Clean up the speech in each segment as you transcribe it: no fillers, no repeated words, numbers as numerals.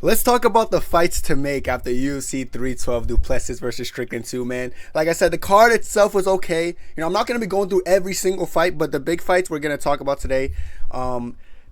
Let's talk about the fights to make after UFC 312 Du Plessis versus Strickland 2, man. Like I said, the card itself was okay. I'm not going to be going through every single fight, but the big fights we're going to talk about today.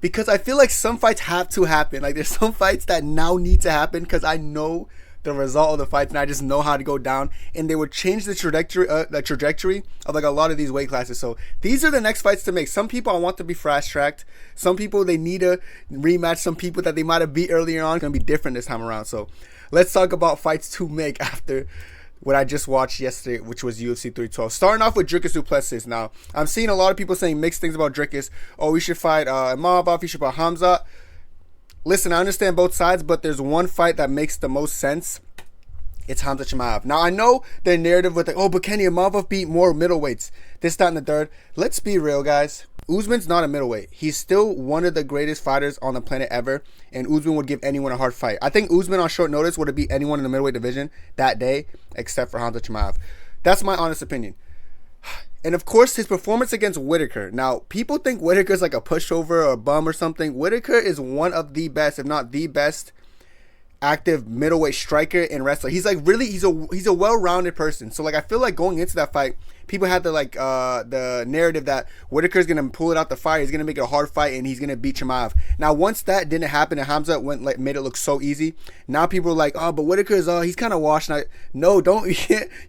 Because I feel like some fights have to happen. Like there's some fights that now need to happen because I know the result of the fights and I just know how to go down, and they would change the trajectory of like a lot of these weight classes. So these are the next fights to make. Some people I want to be fast tracked. Some people they need a rematch. Some people that they might have beat earlier on going to be different this time around. So let's talk about fights to make after what I just watched yesterday, which was UFC 312. Starting off with Dricus Du Plessis. Now, I'm seeing a lot of people saying mixed things about Dricus. Oh, we should fight Imavov, we should fight Hamza. Listen, I understand both sides, but there's one fight that makes the most sense. It's Hamza Chimaev. Now, I know the narrative with like, oh, but Kenny Imavov beat more middleweights. This, that, and the third. Let's be real, guys. Usman's not a middleweight. He's still one of the greatest fighters on the planet ever, and Usman would give anyone a hard fight. I think Usman on short notice would have beat anyone in the middleweight division that day, except for Hamza Chimaev. That's my honest opinion. And of course, his performance against Whitaker. Now, people think Whitaker's like a pushover or a bum or something. Whitaker is one of the best, if not the best, active middleweight striker and wrestler. He's like really, he's a well-rounded person. So like, I feel like going into that fight, people had the narrative that Whitaker's gonna pull it out the fire. He's gonna make it a hard fight and he's gonna beat Chimaev. Now, once that didn't happen and Hamza made it look so easy, now people are like, oh, but Whitaker's he's kind of washed. No, don't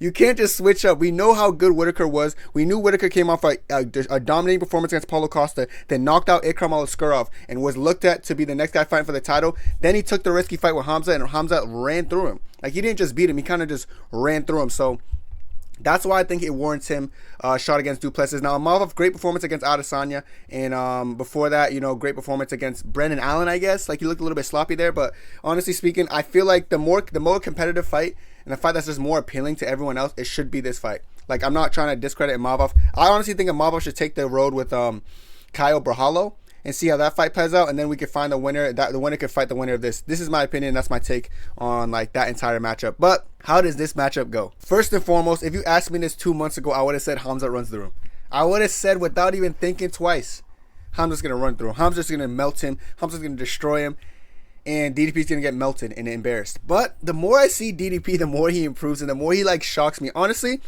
you can't just switch up. We know how good Whitaker was. We knew Whitaker came off a dominating performance against Paulo Costa, then knocked out Ikram Aliskerov and was looked at to be the next guy fighting for the title. Then he took the risky fight with Hamza and Hamza ran through him. Like he didn't just beat him, he kind of just ran through him. So that's why I think it warrants him a shot against Du Plessis. Now, Imavov, great performance against Adesanya. And before that, great performance against Brendan Allen, I guess. Like, he looked a little bit sloppy there. But honestly speaking, I feel like the more competitive fight and the fight that's just more appealing to everyone else, it should be this fight. Like, I'm not trying to discredit Imavov. I honestly think Imavov should take the road with Kyle Brahalo and see how that fight plays out, and then we could find the winner. The winner could fight the winner of this. This is my opinion. That's my take on like that entire matchup. But how does this matchup go? First and foremost, if you asked me this 2 months ago, I would have said Hamza runs through him. I would have said without even thinking twice, Hamza's gonna run through him. Hamza's gonna melt him. Hamza's gonna destroy him, and DDP's gonna get melted and embarrassed. But the more I see DDP, the more he improves and the more he like shocks me. Honestly,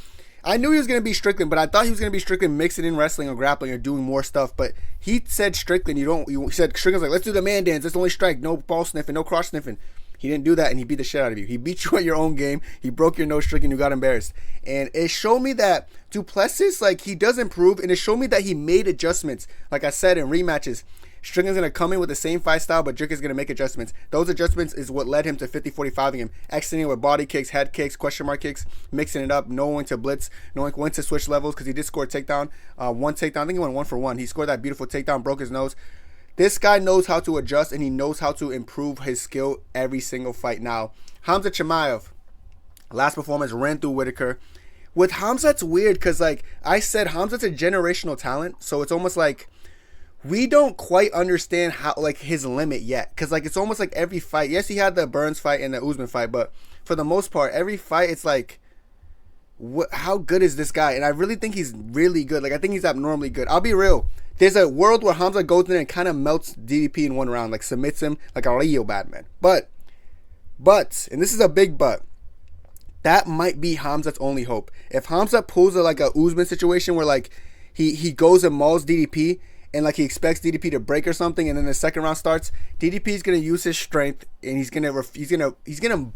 I knew he was going to be Strickland, but I thought he was going to be Strickland mixing in wrestling or grappling or doing more stuff. But he said Strickland, he said Strickland's like, let's do the man dance. Let's only strike. No ball sniffing, no cross sniffing. He didn't do that, and he beat the shit out of you. He beat you at your own game. He broke your nose, Strickland. You got embarrassed. And it showed me that Du Plessis, like, he does improve, and it showed me that he made adjustments. Like I said, in rematches, Strickland's going to come in with the same fight style, but Dricus is going to make adjustments. Those adjustments is what led him to 50-45ing him. Exiting with body kicks, head kicks, question mark kicks, mixing it up, knowing when to blitz, knowing when to switch levels, because he did score a takedown. One takedown. I think he went 1 for 1. He scored that beautiful takedown, broke his nose. This guy knows how to adjust, and he knows how to improve his skill every single fight. Now, Hamza Chimaev, last performance, ran through Whitaker. With Hamza, it's weird, because like I said, Hamza's a generational talent, so it's almost like we don't quite understand how like his limit yet, because like it's almost like every fight, yes, he had the Burns fight and the Usman fight, but for the most part, every fight it's like, how good is this guy? And I really think he's really good. Like, I think he's abnormally good. I'll be real, there's a world where Hamza goes in and kind of melts DDP in one round, like submits him like a real bad man. But and this is a big but, that might be Hamza's only hope. If Hamza pulls like a Usman situation where like he goes and mauls DDP, and like he expects DDP to break or something, and then the second round starts, DDP is gonna use his strength, and he's gonna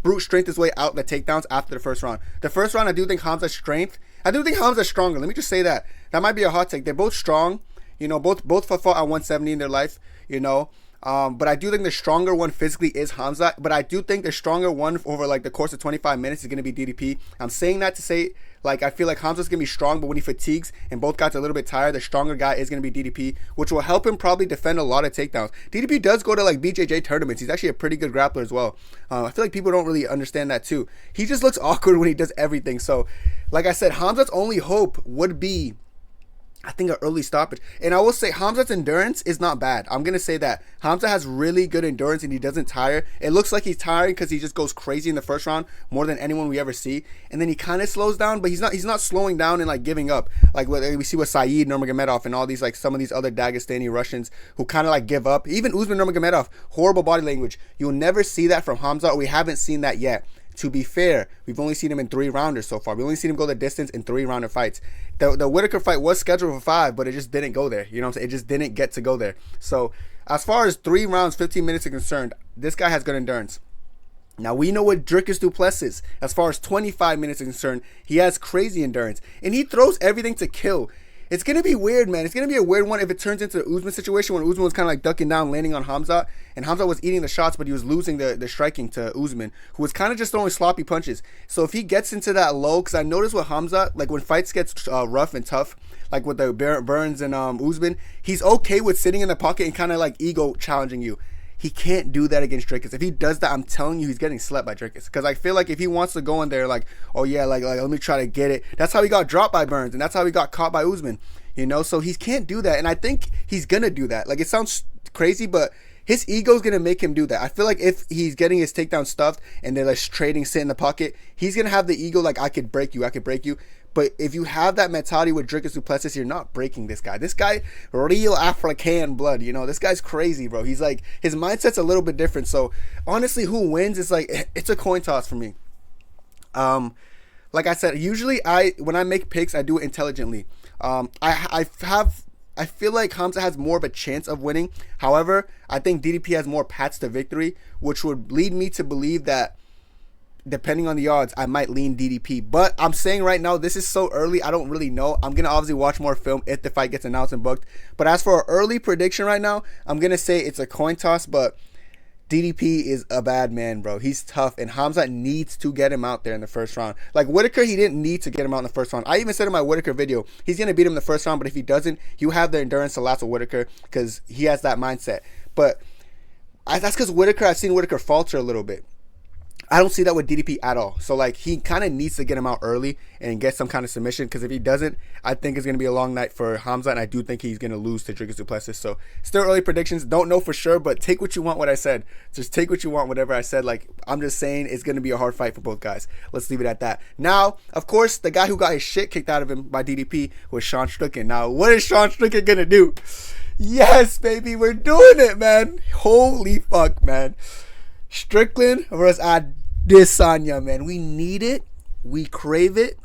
brute strength his way out the takedowns after the first round. The first round, I do think Hamza's stronger. Let me just say that. That might be a hot take. They're both strong. Both fought at 170 in their life. But I do think the stronger one physically is Hamza. But I do think the stronger one over like the course of 25 minutes is going to be DDP. I'm saying that to say, like, I feel like Hamza's going to be strong, but when he fatigues and both guys are a little bit tired, the stronger guy is going to be DDP, which will help him probably defend a lot of takedowns. DDP does go to like BJJ tournaments. He's actually a pretty good grappler as well. I feel like people don't really understand that too. He just looks awkward when he does everything. So, like I said, Hamza's only hope would be I think an early stoppage. And I will say Khamzat's endurance is not bad. I'm going to say that. Khamzat has really good endurance and he doesn't tire. It looks like he's tiring because he just goes crazy in the first round more than anyone we ever see. And then he kind of slows down, but he's not slowing down and like giving up. Like what we see with Saeed Nurmagomedov and all these, like some of these other Dagestani Russians who kind of like give up. Even Usman Nurmagomedov, horrible body language. You'll never see that from Khamzat, or we haven't seen that yet. To be fair, we've only seen him in 3 rounders so far. We've only seen him go the distance in 3-rounder fights. The Whitaker fight was scheduled for 5, but it just didn't go there. You know what I'm saying? It just didn't get to go there. So as far as 3 rounds, 15 minutes are concerned, this guy has good endurance. Now, we know what Dricus du Plessis, as far as 25 minutes is concerned, he has crazy endurance. And he throws everything to kill. It's going to be weird, man. It's going to be a weird one if it turns into the Usman situation when Usman was kind of like ducking down, landing on Khamzat. And Khamzat was eating the shots, but he was losing the striking to Usman, who was kind of just throwing sloppy punches. So if he gets into that low, because I noticed with Khamzat, like when fights gets rough and tough, like with the Burns and Usman, he's okay with sitting in the pocket and kind of like ego challenging you. He can't do that against Dricus. If he does that, I'm telling you, he's getting slept by Dricus. Because I feel like if he wants to go in there like, oh yeah, like let me try to get it. That's how he got dropped by Burns, and that's how he got caught by Usman. You know, so he can't do that. And I think he's going to do that. Like, it sounds crazy, but his ego's going to make him do that. I feel like if he's getting his takedown stuffed and they're like trading, sit in the pocket, he's going to have the ego like, I could break you, I could break you. But if you have that mentality with Dricus du Plessis, you're not breaking this guy. This guy, real African blood, you know. This guy's crazy, bro. He's like, his mindset's a little bit different. So, honestly, who wins is like, it's a coin toss for me. Like I said, usually when I make picks, I do it intelligently. I feel like Khamzat has more of a chance of winning. However, I think DDP has more paths to victory, which would lead me to believe that depending on the odds, I might lean DDP. But I'm saying right now, this is so early, I don't really know. I'm going to obviously watch more film if the fight gets announced and booked. But as for an early prediction right now, I'm going to say it's a coin toss, but DDP is a bad man, bro. He's tough, and Khamzat needs to get him out there in the first round. Like Whitaker, he didn't need to get him out in the first round. I even said in my Whitaker video, he's going to beat him in the first round, but if he doesn't, you have the endurance to last with Whitaker because he has that mindset. But that's because I've seen Whitaker falter a little bit. I don't see that with DDP at all. So, like, he kind of needs to get him out early and get some kind of submission because if he doesn't, I think it's going to be a long night for Khamzat, and I do think he's going to lose to Dricus du Plessis. So, still early predictions. Don't know for sure, but take what you want what I said. Just take what you want, whatever I said. Like, I'm just saying it's going to be a hard fight for both guys. Let's leave it at that. Now, of course, the guy who got his shit kicked out of him by DDP was Sean Strickland. Now, what is Sean Strickland going to do? Yes, baby, we're doing it, man. Holy fuck, man. Strickland versus Adesanya, man. We need it. We crave it.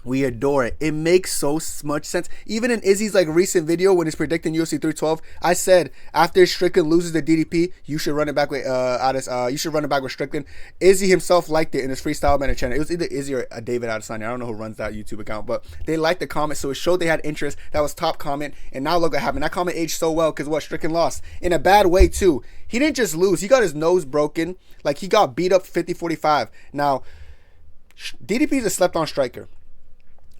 We adore it. It makes so much sense. Even in Izzy's like recent video when he's predicting UFC 312, I said after Strickland loses the DDP, you should run it back with you should run it back with Strickland. Izzy himself liked it in his Freestyle Man channel. It was either Izzy or David Adesanya. I don't know who runs that YouTube account, but they liked the comment, so it showed they had interest. That was top comment, and now look what happened. That comment aged so well because what Strickland lost in a bad way too. He didn't just lose; he got his nose broken. Like he got beat up 50-45. Now, DDP is a slept-on striker.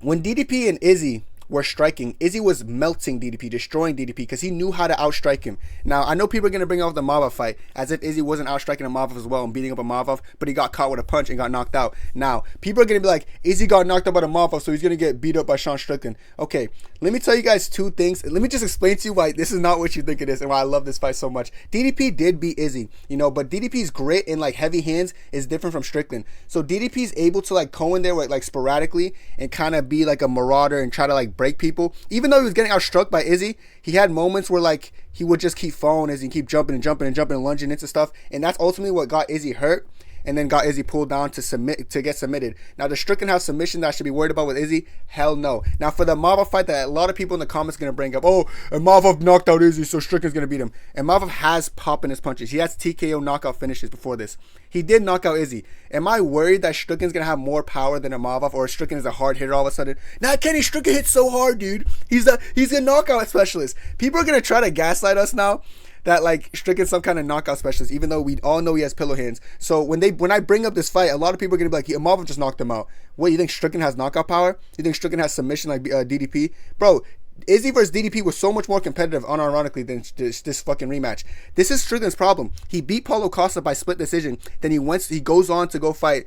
When DDP and Izzy were striking, Izzy was melting DDP, destroying DDP because he knew how to outstrike him. Now, I know people are going to bring up the Imavov fight as if Izzy wasn't outstriking Imavov as well and beating up Imavov, but he got caught with a punch and got knocked out. Now, people are going to be like, Izzy got knocked out by Imavov, so he's going to get beat up by Sean Strickland. Okay, let me tell you guys two things. Let me just explain to you why this is not what you think it is and why I love this fight so much. DDP did beat Izzy, you know, but DDP's grit in like heavy hands is different from Strickland. So DDP's able to like go in there with like sporadically and kind of be like a marauder and try to like break people. Even though he was getting outstruck by Izzy, he had moments where like he would just keep falling as he keep jumping and lunging into stuff, and that's ultimately what got Izzy hurt and then got Izzy pulled down to get submitted. Now, does Strickland have submission that I should be worried about with Izzy? Hell no. Now, for the Imavov fight that a lot of people in the comments are going to bring up, oh, Imavov knocked out Izzy, so Strickland's going to beat him. Imavov has pop in his punches. He has TKO knockout finishes before this. He did knock out Izzy. Am I worried that Strickland's going to have more power than Imavov, or Strickland is a hard hitter all of a sudden? Nah, Kenny, Strickland hits so hard, dude. He's a knockout specialist. People are going to try to gaslight us now that like Strickland's some kind of knockout specialist, even though we all know he has pillow hands. So when I bring up this fight, a lot of people are gonna be like, Imavov just knocked him out. What, you think Strickland has knockout power? You think Strickland has submission like DDP? Bro, Izzy versus DDP was so much more competitive, unironically, than this fucking rematch. This is Strickland's problem. He beat Paulo Costa by split decision. Then he goes on to go fight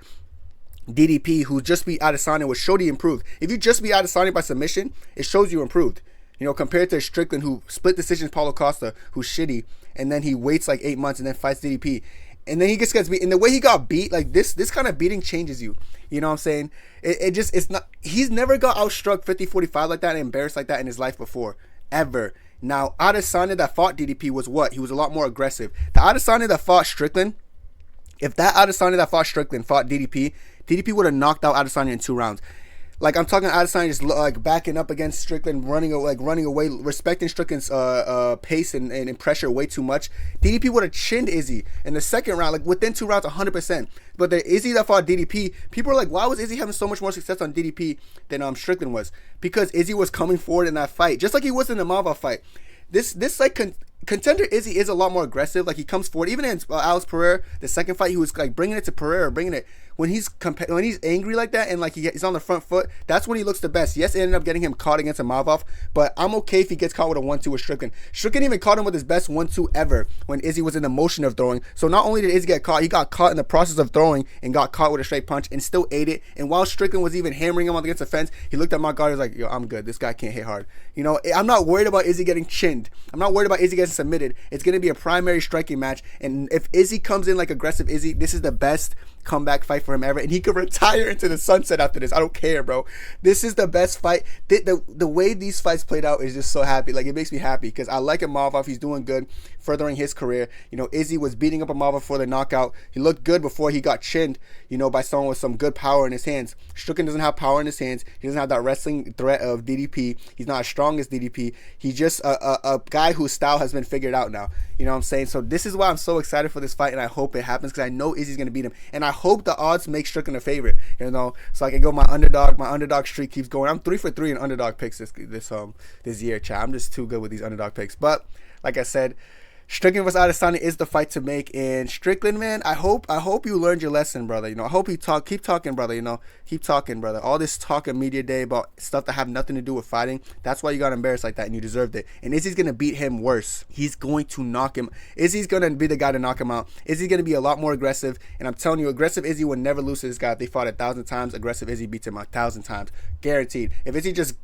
DDP, who just beat Adesanya, which showed he improved. If you just beat Adesanya by submission, it shows you improved. You know, compared to Strickland, who split decisions Paulo Costa, who's shitty, and then he waits like 8 months and then fights DDP. And then he just gets beat. And the way he got beat, like this kind of beating changes you. You know what I'm saying? It's not, he's never got outstruck 50-45 like that and embarrassed like that in his life before. Ever. Now, Adesanya that fought DDP was what? He was a lot more aggressive. The Adesanya that fought Strickland, if that Adesanya that fought Strickland fought DDP, DDP would have knocked out Adesanya in 2 rounds. Like, I'm talking Adesanya just like backing up against Strickland, running away, respecting Strickland's pace and pressure way too much. DDP would have chinned Izzy in the second round, like within 2 rounds, 100%. But the Izzy that fought DDP, people are like, why was Izzy having so much more success on DDP than Strickland was? Because Izzy was coming forward in that fight, just like he was in the Mava fight. This like contender Izzy is a lot more aggressive. Like, he comes forward. Even in Alex Pereira, the second fight, he was like bringing it to Pereira, bringing it. When he's angry like that and like he's on the front foot, that's when he looks the best. Yes, it ended up getting him caught against a Mavov, but I'm okay if he gets caught with a 1-2 with Strickland. Strickland even caught him with his best 1-2 ever when Izzy was in the motion of throwing. So not only did Izzy get caught, he got caught in the process of throwing and got caught with a straight punch and still ate it. And while Strickland was even hammering him against the fence, he looked at my guard and was like, yo, I'm good. This guy can't hit hard. You know, I'm not worried about Izzy getting chinned. I'm not worried about Izzy getting submitted. It's going to be a primary striking match. And if Izzy comes in like aggressive Izzy, this is the best comeback fight for him ever, and he could retire into the sunset after this. I don't care, bro. This is the best fight. The way these fights played out is just so happy. Like, it makes me happy because I like Imavov. He's doing good, furthering his career. You know, Izzy was beating up Imavov for the knockout. He looked good before he got chinned, you know, by someone with some good power in his hands. Strickland doesn't have power in his hands. He doesn't have that wrestling threat of DDP. He's not as strong as DDP. He's just a guy whose style has been figured out now. You know what I'm saying? So this is why I'm so excited for this fight, and I hope it happens because I know Izzy's going to beat him. And I hope the odds make Strickland a favorite, you know, so I can go my underdog streak keeps going. I'm 3 for 3 in underdog picks this year, chat. I'm just too good with these underdog picks. But like I said, Strickland vs. Adesanya is the fight to make. And Strickland, man, I hope you learned your lesson, brother. You know, I hope you keep talking, brother. You know, keep talking, brother. All this talk in media day about stuff that have nothing to do with fighting, that's why you got embarrassed like that, and you deserved it. And Izzy's gonna beat him worse. He's going to knock him. Izzy's gonna be the guy to knock him out. Izzy's gonna be a lot more aggressive. And I'm telling you, aggressive Izzy would never lose to this guy. If they fought 1,000 times, aggressive Izzy beats him 1,000 times, guaranteed. If Izzy just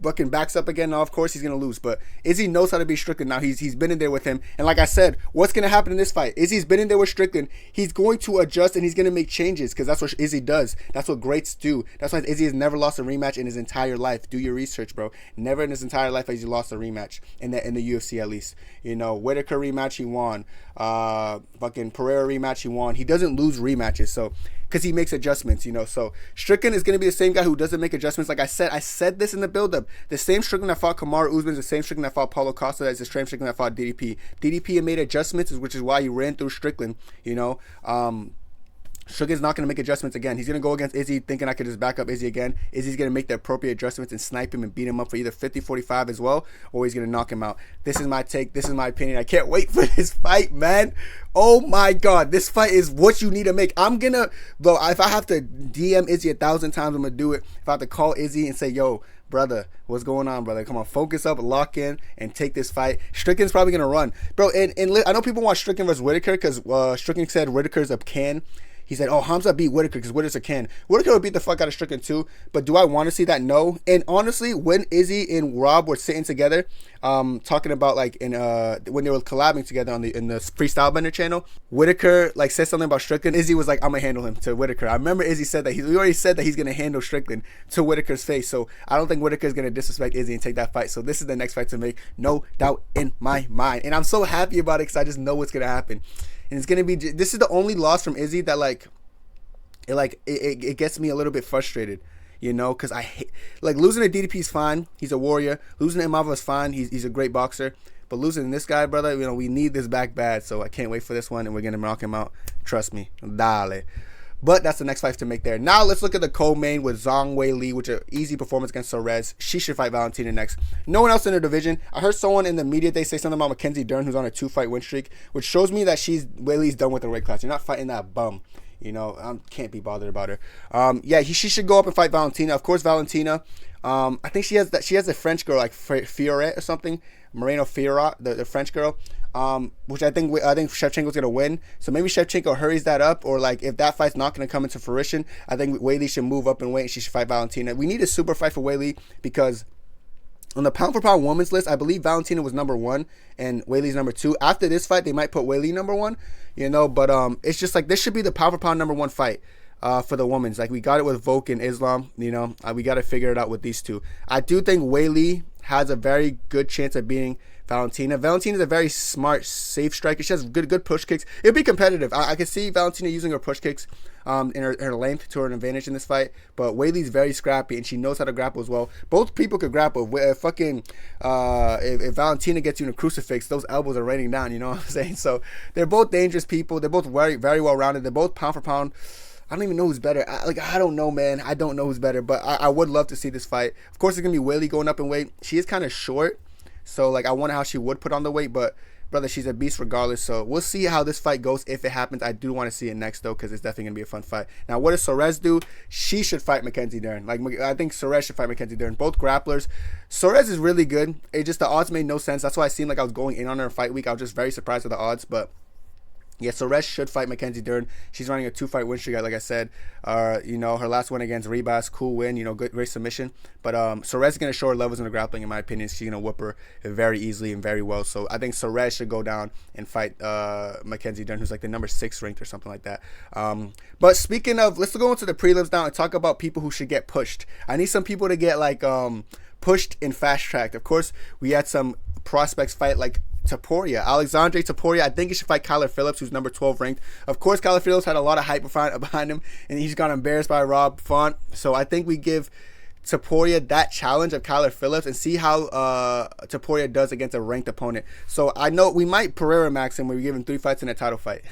fucking backs up again, now of course he's gonna lose. But Izzy knows how to be Strickland now. He's been in there with him, and like I said, what's gonna happen in this fight? Izzy's been in there with Strickland. He's going to adjust and he's gonna make changes because that's what Izzy does. That's what greats do. That's why Izzy has never lost a rematch in his entire life. Do your research, bro. Never in his entire life has he lost a rematch in the UFC, at least. You know, Whitaker rematch he won. Fucking Pereira rematch he won. He doesn't lose rematches, so because he makes adjustments, you know. So Strickland is going to be the same guy who doesn't make adjustments. Like I said this in the build-up. The same Strickland that fought Kamaru Usman is the same Strickland that fought Paulo Costa. That's the same Strickland that fought DDP. DDP made adjustments, which is why he ran through Strickland, you know. Strickland's not going to make adjustments again. He's going to go against Izzy thinking I could just back up Izzy again. Izzy's going to make the appropriate adjustments and snipe him and beat him up for either 50-45 as well, or he's going to knock him out. This is my take. This is my opinion. I can't wait for this fight, man. Oh my God. This fight is what you need to make. I'm going to, bro, if I have to DM Izzy 1,000 times, I'm going to do it. If I have to call Izzy and say, yo, brother, what's going on, brother? Come on, focus up, lock in, and take this fight. Strickland's probably going to run. Bro, and I know people want Strickland versus Whitaker because Strickland said Whitaker's a can. He said, oh, Hamza beat Whitaker because Whitaker's a can. Whitaker would beat the fuck out of Strickland too, but do I want to see that? No. And honestly, when Izzy and Rob were sitting together, talking about like when they were collabing together in the Freestyle Bender channel, Whitaker like said something about Strickland. Izzy was like, I'm gonna handle him to Whitaker. I remember Izzy said that. He already said that he's gonna handle Strickland to Whitaker's face. So I don't think Whitaker's gonna disrespect Izzy and take that fight. So this is the next fight to make, no doubt in my mind. And I'm so happy about it because I just know what's gonna happen. And it's gonna be. This is the only loss from Izzy that it gets me a little bit frustrated, you know, because I hate losing to DDP is fine. He's a warrior. Losing to Imavov is fine. He's a great boxer. But losing to this guy, brother, you know, we need this back bad. So I can't wait for this one, and we're gonna knock him out. Trust me, dale. But that's the next fight to make there. Now let's look at the co-main with Zhang Weili, which is an easy performance against Suarez. She should fight Valentina next. No one else in her division. I heard someone in the media, they say something about Mackenzie Dern, who's on a 2-fight win streak, which shows me that Weili's done with the weight class. You're not fighting that bum. You know, I can't be bothered about her. She should go up and fight Valentina. Of course, Valentina. I think she has a French girl like Fioret or something, Moreno Fioret, the French girl. Which I think Shevchenko's gonna win. So maybe Shevchenko hurries that up, or like if that fight's not gonna come into fruition, I think Weili should move up and wait, and she should fight Valentina. We need a super fight for Weili because on the pound for pound women's list, I believe Valentina was number 1 and Weili's number 2. After this fight, they might put Weili number 1, but it's just like this should be the pound for pound number 1 fight for the women's. Like we got it with Volk and Islam, we got to figure it out with these two. I do think Weili has a very good chance of beating Valentina. Valentina is a very smart, safe striker. She has good push kicks. It'll be competitive. I can see Valentina using her push kicks in her length to her advantage in this fight. But Weili's very scrappy, and she knows how to grapple as well. Both people could grapple. If Valentina gets you in a crucifix, those elbows are raining down. You know what I'm saying? So they're both dangerous people. They're both very, very well rounded. They're both pound for pound. I don't even know who's better. I don't know, man. I don't know who's better. But I would love to see this fight. Of course, it's gonna be Weili going up in weight. She is kind of short. So, I wonder how she would put on the weight, but, brother, she's a beast regardless. So, we'll see how this fight goes if it happens. I do want to see it next, though, because it's definitely going to be a fun fight. Now, what does Suarez do? She should fight Mackenzie Dern. I think Suarez should fight Mackenzie Dern. Both grapplers. Suarez is really good. It just, the odds made no sense. That's why I seemed like I was going in on her fight week. I was just very surprised with the odds, but yeah, Suarez should fight Mackenzie Dern. She's running a 2-fight win streak, like I said. Her last win against Ribas, cool win, good, great submission. But Suarez is going to show her levels in the grappling, in my opinion. She's going to whoop her very easily and very well. So I think Suarez should go down and fight Mackenzie Dern, who's like the number 6 ranked or something like that. But speaking of, let's go into the prelims now and talk about people who should get pushed. I need some people to get pushed and fast tracked. Of course, we had some prospects fight Topuria, Alexandre Topuria. I think he should fight Kyler Phillips, who's number 12 ranked. Of course, Kyler Phillips had a lot of hype behind him, and he's got embarrassed by Rob Font. So I think we give Topuria that challenge of Kyler Phillips and see how Topuria does against a ranked opponent. So I know we might Pereira max him where we give him 3 fights in a title fight.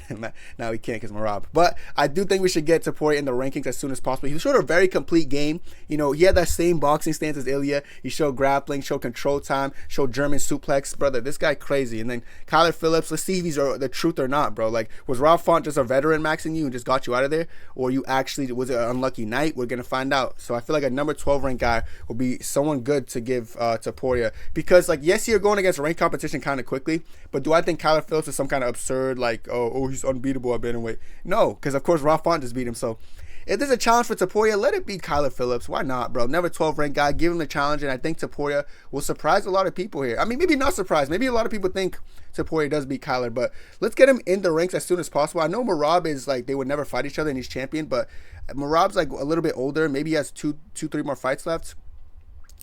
Now we can't because Marab. But I do think we should get Topuria in the rankings as soon as possible. He showed a very complete game. He had that same boxing stance as Ilya. He showed grappling, showed control time, showed German suplex. Brother, this guy crazy. And then Kyler Phillips, let's see if he's the truth or not, bro. Was Rob Font just a veteran maxing you and just got you out of there? Or you actually, was it an unlucky night? We're going to find out. So I feel like a number 12 ranked guy will be someone good to give Topuria, because yes, you're going against ranked competition kind of quickly, but do I think Kyler Phillips is some kind of absurd he's unbeatable at bantamweight? No, because of course Rob Font just beat him. So if there's a challenge for Topuria, let it be Kyler Phillips. Why not, bro? Never 12 ranked guy. Give him the challenge, and I think Topuria will surprise a lot of people here. I mean, maybe not surprise. Maybe a lot of people think Topuria does beat Kyler, but let's get him in the ranks as soon as possible. I know Marab is they would never fight each other, and he's champion, but Marab's a little bit older. Maybe he has 3 more fights left.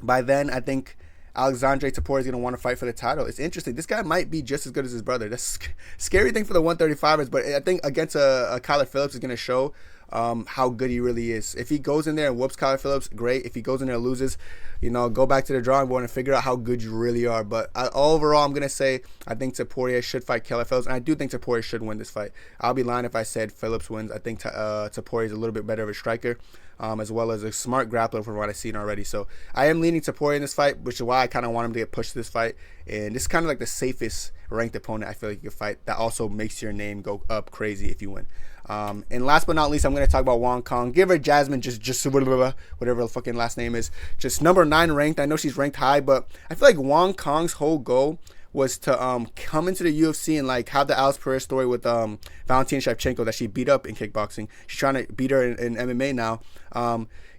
By then, I think Alexandre Topuria is going to want to fight for the title. It's interesting. This guy might be just as good as his brother. That's scary thing for the 135ers, but I think against a Kyler Phillips is going to show how good he really is. If he goes in there and whoops Kyler Phillips, great. If he goes in there and loses, go back to the drawing board and figure out how good you really are. But overall, I'm going to say I think Topuria should fight Kyler Phillips, and I do think Topuria should win this fight. I'll be lying if I said Phillips wins. I think Topuria is a little bit better of a striker, as well as a smart grappler from what I've seen already. So I am leaning Topuria in this fight, which is why I kind of want him to get pushed to this fight. And this is kind of the safest ranked opponent I feel like you can fight that also makes your name go up crazy if you win. And last but not least, I'm going to talk about Wong Kong. Give her Jasmine, just whatever the fucking last name is. Just number 9 ranked. I know she's ranked high, but I feel like Wong Kong's whole goal was to come into the UFC and have the Alice Perez story with Valentina Shevchenko that she beat up in kickboxing. She's trying to beat her in MMA now.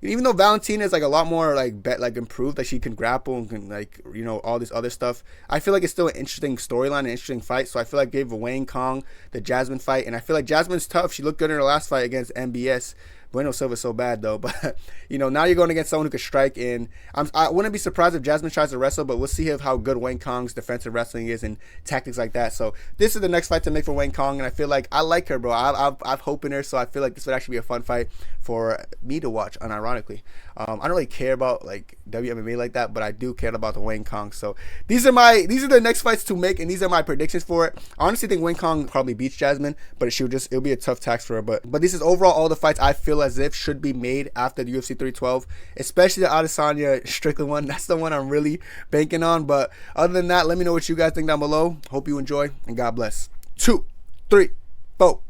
Even though Valentina is a lot more improved, she can grapple and can all this other stuff. I feel like it's still an interesting storyline, an interesting fight. So I feel like I gave Wayne Kong the Jasmine fight, and I feel like Jasmine's tough. She looked good in her last fight against MBS. Bueno Silva's so bad though, but now you're going against someone who could strike, and I wouldn't be surprised if Jasmine tries to wrestle, but we'll see how good Wayne Kong's defensive wrestling is and tactics like that. So this is the next fight to make for Wayne Kong, and I feel like I like her, bro. I've hope in her, so I feel like this would actually be a fun fight for me to watch. Unironically, I don't really care about WMMA like that, but I do care about the Wayne Kong. So these are the next fights to make, and these are my predictions for it. I honestly think Wayne Kong probably beats Jasmine, but it'll be a tough task for her. But this is overall all the fights I feel as if should be made after the UFC 312, especially the Adesanya Strickland one. That's the one I'm really banking on. But other than that, let me know what you guys think down below. Hope you enjoy, and God bless. 2, 3, 4.